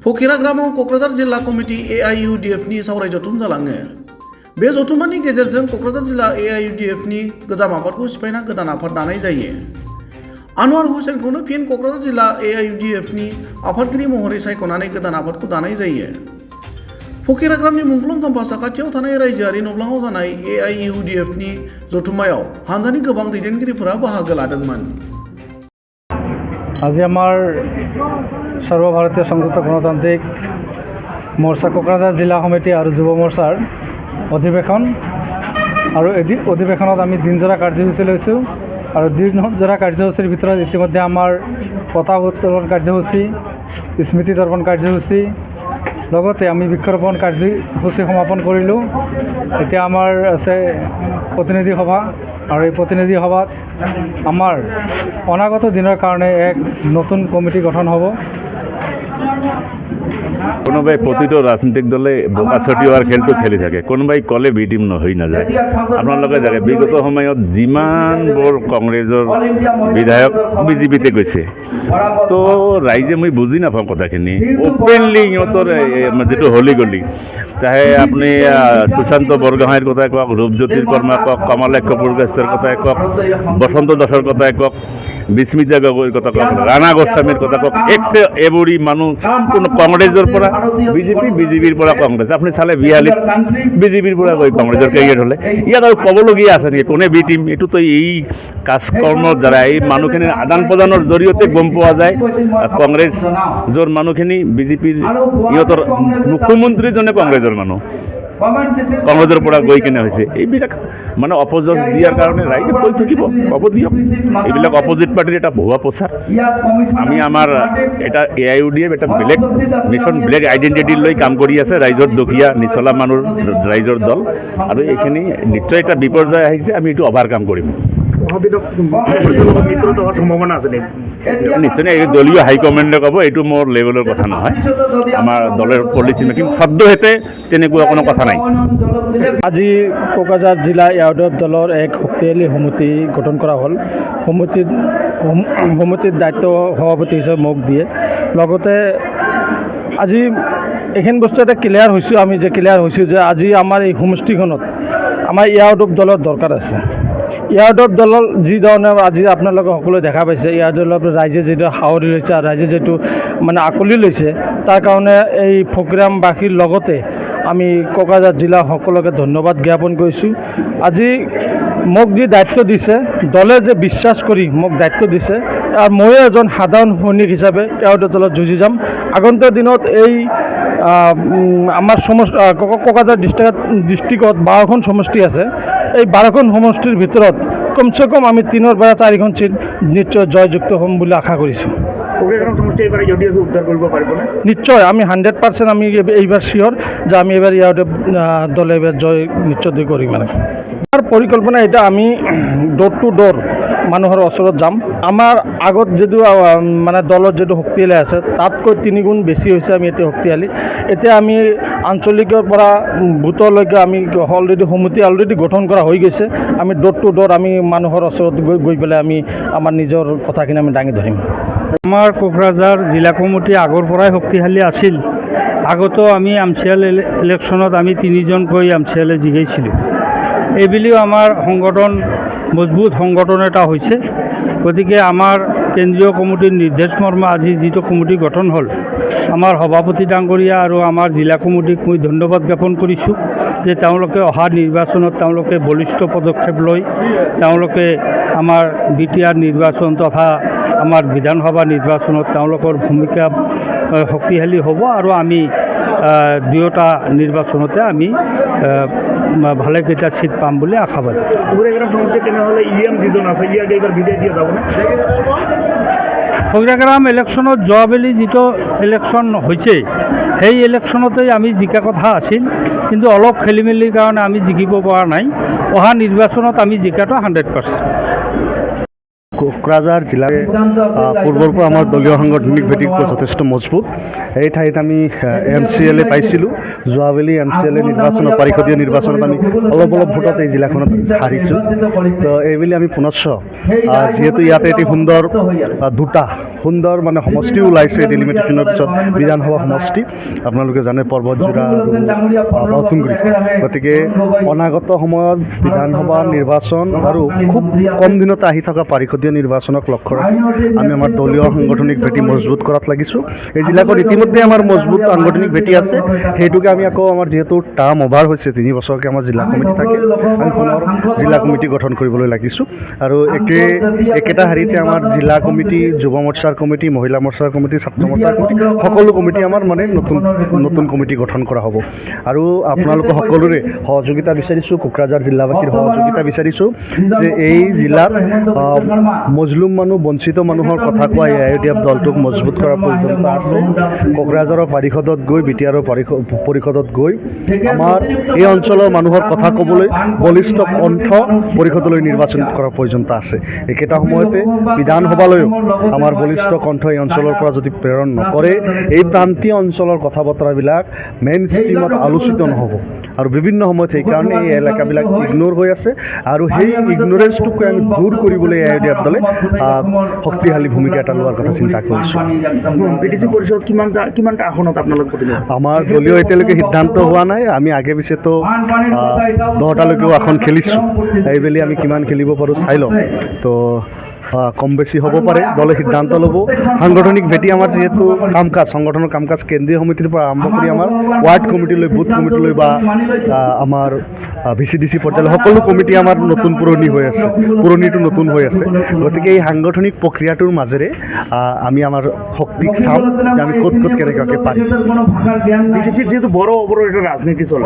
फकिरा ग्रामाव क'क्राझार जिल्ला कमिटि AIUDFनि सावराय जथुम जालाङो। बे जथुमानि गेजेरजों क'क्राझार जिल्ला AIUDFनि गोजाम आफादखौ सिफायना गोदान आफाद दानाय जायो। आनवार हुसैनखौनो फिन क'क्राझार जिल्ला AIUDFनि आफादगिरि महरै सायख'नानै गोदान आफादखौ दानाय जायो। फकिरा ग्रामनि मुंख्लं खाम्फा साखाथियाव थानाय रायजोआरि नब्लाङाव जानाय AIUDFनि जथुमायाव हानजानि गोबां दैदेनगिरिफोरा बाहागो लादोंमोन। আজি আমাৰ সৰ্বভাৰতীয় সংযুক্ত গণতান্ত্ৰিক মৰ্চা কোকৰাঝাৰ জিলা সমিতি আৰু যুৱ মৰ্চাৰ অধিৱেশন আৰু অধিৱেশনত আমি দিনজোৰা কাৰ্যসূচী লৈছোঁ আৰু দিনজোৰা কাৰ্যসূচীৰ ভিতৰত ইতিমধ্যে আমাৰ পতাকা উত্তোলন কাৰ্যসূচী, স্মৃতি তৰ্পণ কাৰ্যসূচী, লগতে আমি বৃক্ষৰোপণ কাৰ্যসূচী সমাপন কৰিলোঁ। এতিয়া আমাৰ আছে প্ৰতিনিধি সভা আৰু এই প্ৰতিনিধি সভাত আমাৰ অনাগত দিনৰ কাৰণে এক নতুন কমিটি গঠন হ'ব। কোনোবাই প্ৰতিটো ৰাজনৈতিক দলে বোকা ছটিওৱাৰ খেলটো খেলি থাকে, কোনোবাই ক'লে বিটিম হৈ নাযায়। আপোনালোকে জানে বিগত সময়ত যিমানবোৰ কংগ্ৰেছৰ বিধায়ক বিজেপিতে গৈছে, তো ৰাইজে মই বুজি নাপাওঁ কথাখিনি। অপেনলি সিহঁতৰ যিটো হলি গলি, চাহে আপুনি সুশান্ত বৰগোহাঁইৰ কথাই কওক, ৰূপজ্যোতিৰ কৰ্মা কওক, কমলেশ কপুৰকাষ্টৰ কথাই কওক, বসন্ত দাসৰ কথাই কওক, বিস্মিতা গগৈৰ কথা কওক, ৰাণা গোস্বামীৰ কথা কওক, এবৰি মানুহ কোনো কংগ্ৰেছৰ পৰা বিজেপি, বিজেপিৰ পৰা কংগ্ৰেছ। আপুনি চালে বিহালীত বিজেপিৰ পৰা গৈ কংগ্ৰেছৰ কেৰিয়াৰ হ'লে। ইয়াত আৰু ক'বলগীয়া আছে নেকি কোনে বি টিম? এইটোতো এই কাজকৰ্মৰ দ্বাৰা এই মানুহখিনিৰ আদান প্ৰদানৰ জৰিয়তে গম পোৱা যায়। কংগ্ৰেছৰ মানুহখিনি বিজেপিৰ, ইহঁতৰ মুখ্যমন্ত্ৰীজনে কংগ্ৰেছৰ মানুহ, কংগ্ৰেছৰ পৰা গৈ কিনে হৈছে। এইবিলাক মানে অপ'জিট দিয়াৰ কাৰণে ৰাইজে কৈ থাকিব, ক'ব দিয়ক। এইবিলাক অপ'জিট পাৰ্টিৰ এটা ভুৱা প্ৰচাৰ। আমি আমাৰ এটা AIUDF এটা বেলেগ মিছন, বেলেগ আইডেণ্টিটি লৈ কাম কৰি আছে। ৰাইজৰ দুখীয়া নিচলা মানুহৰ ৰাইজৰ দল, আৰু এইখিনি নিশ্চয় এটা বিপৰ্যয় আহিছে, আমি এইটো অভাৰকাম কৰিম। নিশ্চয় এই দলীয় হাইকমেণ্ডে ক'ব, এইটো মোৰ লেভেলৰ কথা নহয়। আমাৰ দলৰ পলিচি মেকিং সদ্যহতে তেনেকুৱা কোনো কথা নাই। আজি কোকৰাঝাৰ জিলা AIUDF দলৰ এক শক্তিশালী সমিতি গঠন কৰা হ'ল। সমিতিৰ দায়িত্ব সভাপতি হিচাপে মোক দিয়ে। লগতে আজি এইখিনি বস্তু এটা ক্লিয়াৰ হৈছোঁ যে আজি আমাৰ এই সমষ্টিখনত আমাৰ AIUDF দলৰ দৰকাৰ আছে। AIUDF দলৰ যি ধৰণে আজি আপোনালোকে সকলোৱে দেখা পাইছে, AIUDF ৰাইজে যিটো সাৱৰি লৈছে আৰু ৰাইজে যিটো মানে আকলি লৈছে, তাৰ কাৰণে এই ফকিৰামবাসীৰ লগতে আমি কোকৰাঝাৰ জিলা সকলোকে ধন্যবাদ জ্ঞাপন কৰিছোঁ। আজি মোক যি দায়িত্ব দিছে, দলে যে বিশ্বাস কৰি মোক দায়িত্ব দিছে, আৰু ময়ো এজন সাধাৰণ সৈনিক হিচাপে AIUDF দলত যুঁজি যাম। আগন্তুক দিনত এই আমাৰ কোকৰাঝাৰ ডিষ্ট্ৰিক্টত 12খন সমষ্টি আছে। এই 12খন সমষ্টিৰ ভিতৰত কমচে কম আমি 3ৰ পৰা 4খন চিট নিশ্চয় জয়যুক্ত হ'ম বুলি আশা কৰিছোঁ। নিশ্চয় আমি 100% আমি এইবাৰ চিয়'ৰ যে আমি এইবাৰ AIUDF দলে এইবাৰ জয় নিশ্চয় কৰিম। মানে আমাৰ পৰিকল্পনা এটা, আমি ড'ৰ টু ড'ৰ মানুহৰ ওচৰত যাম। আমাৰ আগত যিটো মানে দলত যিটো শক্তিশালী আছে, তাতকৈ 3 গুণ বেছি হৈছে আমি এতিয়া শক্তিশালী। এতিয়া আমি আঞ্চলিকৰ পৰা বুথলৈকে আমি সমিতি অলৰেডি গঠন কৰা হৈ গৈছে। আমি ড'ৰ টু ড'ৰ আমি মানুহৰ ওচৰত গৈ পেলাই আমি আমাৰ নিজৰ কথাখিনি আমি দাঙি ধৰিম। আমাৰ কোকৰাঝাৰ জিলা কমিটি আগৰ পৰাই শক্তিশালী আছিল। আগতো আমি MCL ইলেকশ্যনত আমি 3জনকৈ MCL জিকাইছিলোঁ। এইবুলিও আমাৰ সংগঠন মজবুত সংগঠন এটা হৈছে। গতিকে আমাৰ কেন্দ্ৰীয় কমিটিৰ নিৰ্দেশ মৰ্মে আজি যিটো কমিটি গঠন হ'ল, আমাৰ সভাপতি ডাঙৰীয়া আৰু আমাৰ জিলা কমিটিক মই ধন্যবাদ জ্ঞাপন কৰিছোঁ যে তেওঁলোকে অহা নিৰ্বাচনত তেওঁলোকে বলিষ্ঠ পদক্ষেপ লৈ তেওঁলোকে আমাৰ BTR নিৰ্বাচন তথা আমাৰ বিধানসভা নিৰ্বাচনত তেওঁলোকৰ ভূমিকা শক্তিশালী হ'ব, আৰু আমি দুয়োটা নিৰ্বাচনতে আমি ভালেকেইটা চিট পাম বুলি আশাবাদী। ফকিৰাগ্ৰাম ইলেকশ্যনত যোৱাবেলি যিটো ইলেকশ্যন হৈছে, সেই ইলেকশ্যনতেই আমি জিকা কথা আছিল, কিন্তু অলপ খেলি মেলিৰ কাৰণে আমি জিকিব পৰা নাই। অহা নিৰ্বাচনত আমি জিকাটো 100%। কোকৰাঝাৰ জিলাৰ পূৰ্বৰ পৰা আমাৰ দলীয় সাংগঠনিক ভেটি যথেষ্ট মজবুত। এই ঠাইত আমি MCL পাইছিলোঁ। যোৱাবেলি MCL নিৰ্বাচনত, পাৰিষদীয় নিৰ্বাচনত আমি অলপ ভোটত এই জিলাখনত হাৰিছোঁ। তো এইবুলি আমি পুনশ্চ যিহেতু ইয়াতে এটি সুন্দৰ দুটা সুন্দৰ মানে সমষ্টি ওলাইছে ডেলিমিটেশ্যনৰ পিছত বিধানসভা সমষ্টি আপোনালোকে জানে পৰ্বতজোৰা আৰু বাউতুংগুৰি গতিকে অনাগত সময়ত বিধানসভা নিৰ্বাচন আৰু খুব কম দিনতে আহি থকা পাৰিষদীয় নিৰ্বাচনক লক্ষ্য ৰাখি আমি আমাৰ দলীয় সাংগঠনিক ভেটি মজবুত কৰাত লাগিছোঁ এই জিলাখন ইতিমধ্যে আমাৰ মজবুত সাংগঠনিক ভেটি আছে সেইটোকে আমি আকৌ আমাৰ যিহেতু টাৰ্ম অভাৰ হৈছে 3 বছৰকৈ আমাৰ জিলা কমিটি থাকে আমি পুনৰ জিলা কমিটি গঠন কৰিবলৈ লাগিছোঁ আৰু একেটা হাৰিতে আমাৰ জিলা কমিটি যুৱ মৰ্চাৰ কমিটি মহিলা মৰ্চাৰ কমিটি ছাত্ৰ মৰ্চাৰ কমিটি সকলো কমিটি আমাৰ মানে নতুন কমিটি গঠন কৰা হ'ব আৰু আপোনালোকৰ সকলোৰে সহযোগিতা বিচাৰিছোঁ কোকৰাঝাৰ জিলাবাসীৰ সহযোগিতা বিচাৰিছোঁ যে এই জিলাত মজলুম মানুহ বঞ্চিত মানুহৰ কথা কোৱা AIUDF দলটোক মজবুত কৰাৰ প্ৰয়োজনীয়তা আছে কোকৰাঝাৰৰ পাৰিষদত গৈ বিটিআৰৰ পৰিষদত গৈ আমাৰ এই অঞ্চলৰ মানুহৰ কথা ক'বলৈ বলিষ্ঠ কণ্ঠ পৰিষদলৈ নিৰ্বাচন কৰাৰ প্ৰয়োজনীয়তা আছে একেটা সময়তে বিধানসভালৈও আমাৰ বলিষ্ঠ কণ্ঠ এই অঞ্চলৰ পৰা যদি প্ৰেৰণ নকৰে এই প্ৰান্তীয় অঞ্চলৰ কথা বতৰাবিলাক মেইন ষ্ট্ৰীমত আলোচিত নহ'ব আৰু বিভিন্ন সময়ত সেইকাৰণে এই এলেকাবিলাক ইগনোৰ হৈ আছে আৰু সেই ইগনোৰেঞ্চটোকে আমি দূৰ কৰিবলৈ AIUDF দলে শক্তিশালী ভূমিকা এটা লোৱাৰ কথা চিন্তা কৰিছোঁ BTC পৰিষদ কিমানটা আসনত আপোনালোক প্ৰতিনিধি আমাৰ দলীয় এতিয়ালৈকে সিদ্ধান্ত হোৱা নাই আমি আগে পিছেতো 10টালৈকেও আসন খেলিছোঁ এইবেলি আমি কিমান খেলিব পাৰোঁ চাই লওঁ তো কম বেছি হ'ব পাৰে দলে সিদ্ধান্ত ল'ব সাংগঠনিক ভেটি আমাৰ যিহেতু সংগঠনৰ কাম কাজ কেন্দ্ৰীয় সমিতিৰ পৰা আৰম্ভ কৰি আমাৰ ৱাৰ্ড কমিটিলৈ বুথ কমিটিলৈ বা আমাৰ VCDC পৰ্যায়লৈ সকলো কমিটি আমাৰ নতুন পুৰণিটো নতুন হৈ আছে গতিকে এই সাংগঠনিক প্ৰক্ৰিয়াটোৰ মাজেৰে আমি আমাৰ শক্তিক চাম যে আমি ক'ত কেনেকুৱাকৈ পাৰিম BTCৰ যিহেতু বড় অবৰৰ এটা ৰাজনীতি চলে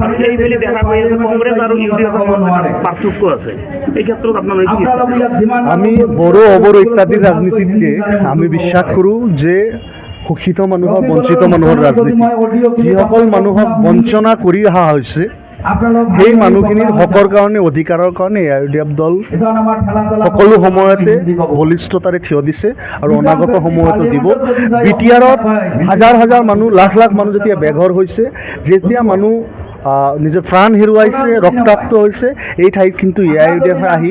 আৰু এইবেলি দেখা গৈ আছে কংগ্ৰেছ আৰু UDFৰ মাজত পাৰ্থক্য আছে এই ক্ষেত্ৰত আপোনালোকে কি আমি বড়ো অবড়ো ইত্যাদি ৰাজনীতিতকৈ আমি বিশ্বাস কৰোঁ যে শোষিত মানুহৰ বঞ্চিত মানুহৰ ৰাজনীতি যিসকল মানুহক বঞ্চনা কৰি অহা হৈছে সেই মানুহখিনিৰ হকৰ কাৰণে অধিকাৰৰ কাৰণে AIUDF দল সকলো সময়তে বলিষ্ঠতাৰে থিয় দিছে আৰু অনাগত সময়তো দিব বিটিআৰত হাজাৰ মানুহ লাখ মানুহ যেতিয়া বেঘৰ হৈছে যেতিয়া মানুহ নিজৰ প্ৰাণ হেৰুৱাইছে ৰক্তাক্ত হৈছে এই ঠাইত কিন্তু AIUDF আহি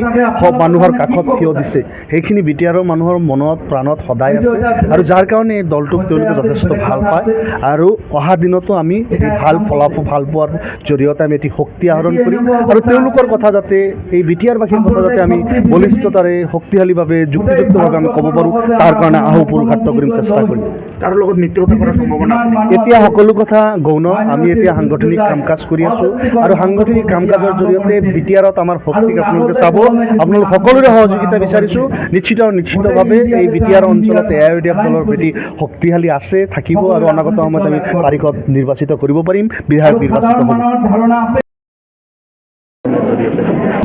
মানুহৰ কাষত থিয় দিছে সেইখিনি বিটিআৰৰ মানুহৰ মনত প্ৰাণত সদায় আছে আৰু যাৰ কাৰণে এই দলটোক তেওঁলোকে যথেষ্ট ভাল পায় আৰু অহা দিনতো আমি এই ভাল পোৱাৰ জৰিয়তে আমি এটি শক্তি আহৰণ কৰিম আৰু তেওঁলোকৰ কথা যাতে এই বিটিআৰবাসীৰ কথা যাতে আমি বলিষ্ঠতাৰে শক্তিশালীভাৱে যুক্তিযুক্তভাৱে আমি ক'ব পাৰোঁ তাৰ কাৰণে পুৰুষাৰ্থ কৰিম চেষ্টা কৰিম তাৰ লগত মিত্ৰতা কৰাৰ সম্ভাৱনা আছে এতিয়া সকলো কথা গৌণ আমি এতিয়া সাংগঠনিক কাম কাজ কৰি আছোঁ আৰু সাংগঠনিক কাম কাজৰ জৰিয়তে বিটিআৰত আমাৰ শক্তিক আপোনালোকে চাব আপোনালোক সকলোৰে সহযোগিতা বিচাৰিছোঁ নিশ্চিতভাৱে এই বিটিআৰ অঞ্চলত AIUDF দলৰ ভেটি শক্তিশালী আছে থাকিব আৰু অনাগত সময়ত আমি পাৰিষদ নিৰ্বাচিত কৰিব পাৰিম বিধায়ক নিৰ্বাচিত হ'ব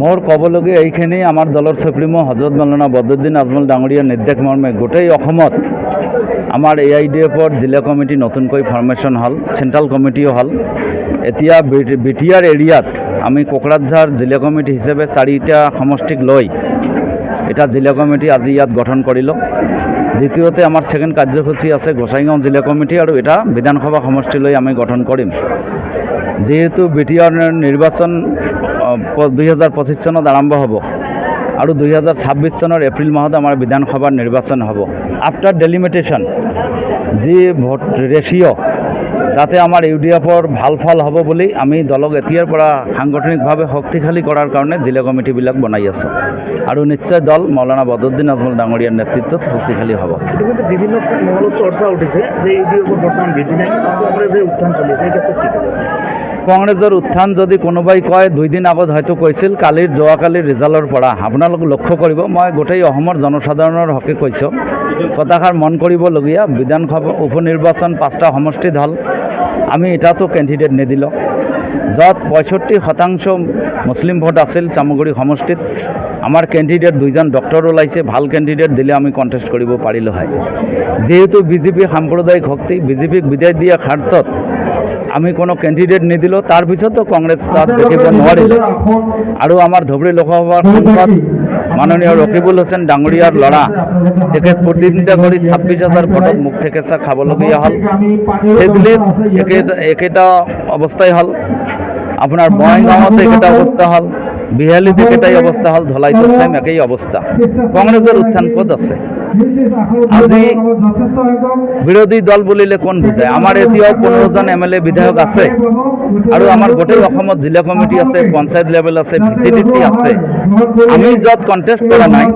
মোৰ ক'বলগীয়া এইখিনি আমাৰ দলৰ সুপ্ৰিমো হজৰত মৌলানা বদৰুদ্দিন আজমল ডাঙৰীয়াৰ নিৰ্দেশ মৰ্মে গোটেই অসমত আমাৰ AIUDFৰ জিলা কমিটি নতুনকৈ ফৰ্মেশ্যন হ'ল চেণ্ট্ৰেল কমিটিও হ'ল এতিয়া বিটিআৰ এৰিয়াত আমি কোকৰাঝাৰ জিলা কমিটি হিচাপে 4টা সমষ্টিক লৈ এটা জিলা কমিটি আজি ইয়াত গঠন কৰিলোঁ দ্বিতীয়তে আমাৰ ছেকেণ্ড কাৰ্যসূচী আছে গোসাইগাঁও জিলা কমিটি আৰু এটা বিধানসভা সমষ্টি লৈ আমি গঠন কৰিম যেহেতু বিটিআৰ নিৰ্বাচন 2025 চনত আৰম্ভ হ'ব আৰু 2026 চনৰ এপ্ৰিল মাহত আমাৰ বিধানসভাৰ নিৰ্বাচন হ'ব আফটাৰ ডেলিমিটেশ্যন যি ভোট ৰেচিঅ' তাতে আমাৰ UDFৰ ভাল ফল হ'ব বুলি আমি দলক এতিয়াৰ পৰা সাংগঠনিকভাৱে শক্তিশালী কৰাৰ কাৰণে জিলা কমিটিবিলাক বনাই আছোঁ আৰু নিশ্চয় দল মৌলানা বদৰুদ্দিন আজমল ডাঙৰীয়াৰ নেতৃত্বত শক্তিশালী হ'ব ইতিমধ্যে বিভিন্ন মহলত চৰ্চা উঠিছে যে UDFৰ বৰ্তমান ভেটি নাই কংগ্ৰেছে উত্থান চলিছে এই ক্ষেত্ৰত কি ক'ব কংগ্ৰেছৰ উত্থান যদি কোনোবাই কয় 2 দিন আগত হয়তো কৈছিল যোৱাকালিৰ ৰিজাল্টৰ পৰা আপোনালোক লক্ষ্য কৰিব মই গোটেই অসমৰ জনসাধাৰণৰ হকে কৈছোঁ কথাষাৰ মন কৰিবলগীয়া বিধানসভা উপনিৰ্বাচন 5টা সমষ্টিত হ'ল আমি এটাতো কেণ্ডিডেট নিদিলোঁ য'ত 65% মুছলিম ভোট আছিল চামগুৰি সমষ্টিত আমাৰ কেণ্ডিডেট 2জন ডক্টৰ ওলাইছে ভাল কেণ্ডিডেট দিলে আমি কণ্টেষ্ট কৰিব পাৰিলোঁ হয় যেহেতু বিজেপি সাম্প্ৰদায়িক শক্তি বিজেপিক বিদায় দিয়া স্বাৰ্থত আমি কোনো কেণ্ডিডেট নিদিলোঁ তাৰপিছতো কংগ্ৰেছ তাত জিকিব নোৱাৰিলে আৰু আমাৰ ধুবুৰী লোকসভাৰ সাংসদ মাননীয় ৰকিবুল হুছেইন ডাঙৰীয়াৰ ল'ৰা তেখেত প্ৰতিদ্বন্দ্বিতা কৰি 26,000 ভোটত মুখ থেকেচা খাবলগীয়া হ'ল সেইবুলি একেটা অৱস্থাই হ'ল আপোনাৰ বঙাইগাঁৱত একেটা অৱস্থা হ'ল বিহালীত একেটাই অৱস্থা হ'ল ধলাইতো চেম একেই অৱস্থা কংগ্ৰেছৰ উত্থান ক'ত আছে আজি বিৰোধী দল বুলিলে কোন বুজায়? আমাৰ এতিয়াও 15জন MLA বিধায়ক আছে আৰু আমাৰ গোটেই অসমত জিলা কমিটি আছে, পঞ্চায়ত লেভেল আছে, VCDC আছে। আমি য'ত কণ্টেষ্ট কৰা নাই,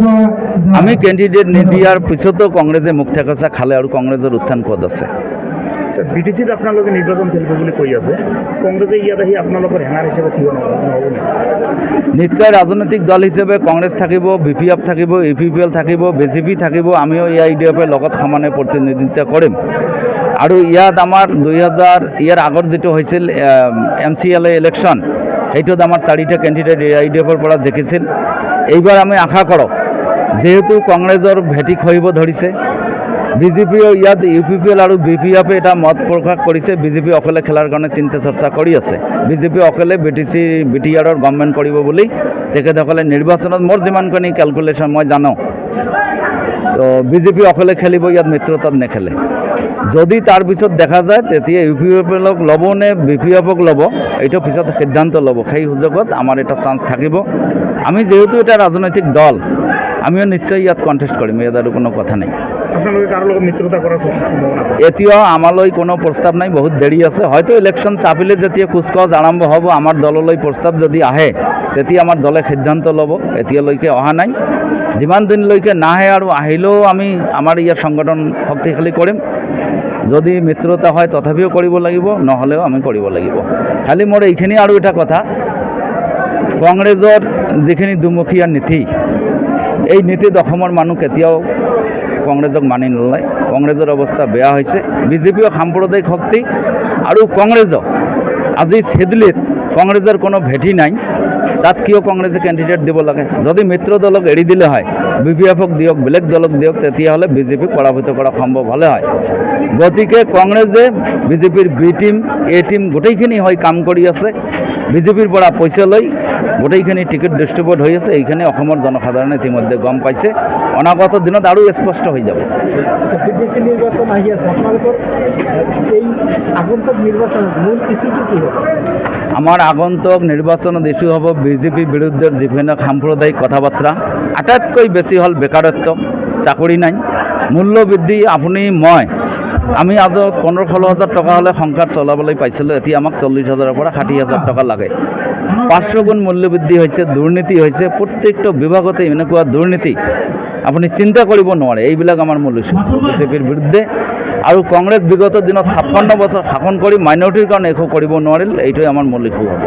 আমি কেণ্ডিডেট নিদিয়াৰ পিছতো কংগ্ৰেছে মুখ থেকেচা খালে আৰু কংগ্ৰেছৰ উত্থান পদ আছে। BTCত আপোনালোকে নিৰ্বাচন খেলিব বুলি কৈ আছে, কংগ্ৰেছে ইয়াত আহি আপোনালোকৰ হেঙাৰ হিচাপে থিয় নহ'ব নেকি? নিশ্চয় ৰাজনৈতিক দল হিচাপে কংগ্ৰেছ থাকিব, BPF থাকিব, UPPL থাকিব, BJP থাকিব। আমিও AIUDF লগত সমানে প্ৰতিনিধিত্ব কৰিম। আৰু ইয়াত আমাৰ ইয়াৰ আগত যিটো হৈছিল MCLA ইলেকশ্যন, সেইটোত আমাৰ 4টা কেণ্ডিডেট AIUDFৰ পৰা জিকিছিল। এইবাৰ আমি আশা কৰোঁ, যিহেতু কংগ্ৰেছৰ ভেটি খহিব ধৰিছে, BJPও ইয়াত UPPL আৰু BPF এটা মত প্ৰকাশ কৰিছে। BJP অকলে খেলাৰ কাৰণে চিন্তা চৰ্চা কৰি আছে। BJP অকলে BTR গভৰ্ণমেণ্ট কৰিব বুলি তেখেতসকলে নিৰ্বাচনত মোৰ যিমানখিনি কেলকুলেশ্যন মই জানো, তো BJP অকলে খেলিব, ইয়াত মিত্ৰতাত নেখেলে। যদি তাৰ পিছত দেখা যায় তেতিয়া UPPLক ল'ব নে BPFক ল'ব, এইটো পিছত সিদ্ধান্ত ল'ব। সেই সুযোগত আমাৰ এটা চান্স থাকিব। আমি যিহেতু এটা ৰাজনৈতিক দল, আমিও নিশ্চয় ইয়াত কণ্টেষ্ট কৰিম, ইয়াত আৰু কোনো কথা নাই। আপোনালোকে কাৰো লগত মিত্ৰতা কৰাৰ সম্ভাৱনা আছে? এতিয়াও আমালৈ কোনো প্ৰস্তাৱ নাই, বহুত দেৰি আছে। হয়তো ইলেকশ্যন চাপিলে যেতিয়া কুচকাৱাজ আৰম্ভ হ'ব, আমাৰ দললৈ প্ৰস্তাৱ যদি আহে, তেতিয়া আমাৰ দলে সিদ্ধান্ত ল'ব। এতিয়ালৈকে অহা নাই। যিমান দিনলৈকে নাহে আৰু আহিলেও আমি আমাৰ ইয়াৰ সংগঠন শক্তিশালী কৰিম। যদি মিত্ৰতা হয় তথাপিও কৰিব লাগিব, নহ'লেও আমি কৰিব লাগিব। খালি মোৰ এইখিনি আৰু এটা কথা, কংগ্ৰেছৰ যিখিনি দুমুখীয়া নীতি, এই নীতিত অসমৰ মানুহ কেতিয়াও কংগ্ৰেছক মানি নলয়। কংগ্ৰেছৰ অৱস্থা বেয়া হৈছে। BJPও সাম্প্ৰদায়িক শক্তি আৰু কংগ্ৰেছক আজি ছেডলিত কংগ্ৰেছৰ কোনো ভেটি নাই। তাত কিয় কংগ্ৰেছে কেণ্ডিডেট দিব লাগে? যদি মিত্ৰ দলক এৰি দিলে হয়, BPFক দিয়ক, বেলেগ দলক দিয়ক, তেতিয়াহ'লে BJPক পৰাভূত কৰা সম্ভৱ হ'লে হয়। গতিকে কংগ্ৰেছে BJPৰ B টিম, A টিম গোটেইখিনি হৈ কাম কৰি আছে। BJPৰ পৰা পইচা লৈ গোটেইখিনি টিকেট ডিষ্ট্ৰিবিউট হৈ আছে। এইখিনি অসমৰ জনসাধাৰণে ইতিমধ্যে গম পাইছে। অনাগত দিনত আৰু স্পষ্ট হৈ যাব। BTC নিৰ্বাচন আহি আছে, আপোনালোকৰ এই আগন্তুক নিৰ্বাচনত মূল ইছ্যুটো কি হ'ব? আমাৰ আগন্তুক নিৰ্বাচনত ইছ্যু হ'ব BJP বিৰুদ্ধে বিভিন্ন সাম্প্ৰদায়িক কথা-বাৰ্তা। আটাইতকৈ বেছি হ'ল বেকাৰত্ব, চাকৰি নাই, মূল্য বৃদ্ধি। আমি আগত 15-16 হাজাৰ টকা হ'লে সংসাৰ চলাবলৈ পাইছিলোঁ, এতিয়া আমাক 40 হাজাৰৰ পৰা 60 হাজাৰ টকা লাগে। 500 গুণ মূল্য বৃদ্ধি হৈছে, দুৰ্নীতি হৈছে, প্ৰত্যেকটো বিভাগতে এনেকুৱা দুৰ্নীতি আপুনি চিন্তা কৰিব নোৱাৰে। এইবিলাক আমাৰ মূল ইছ্যু BJPৰ বিৰুদ্ধে। আৰু কংগ্ৰেছ বিগত দিনত 56 বছৰ শাসন কৰি মাইনৰিটিৰ কাৰণে একো কৰিব নোৱাৰিল, এইটোৱে আমাৰ মূল ইছ্যু হ'ব।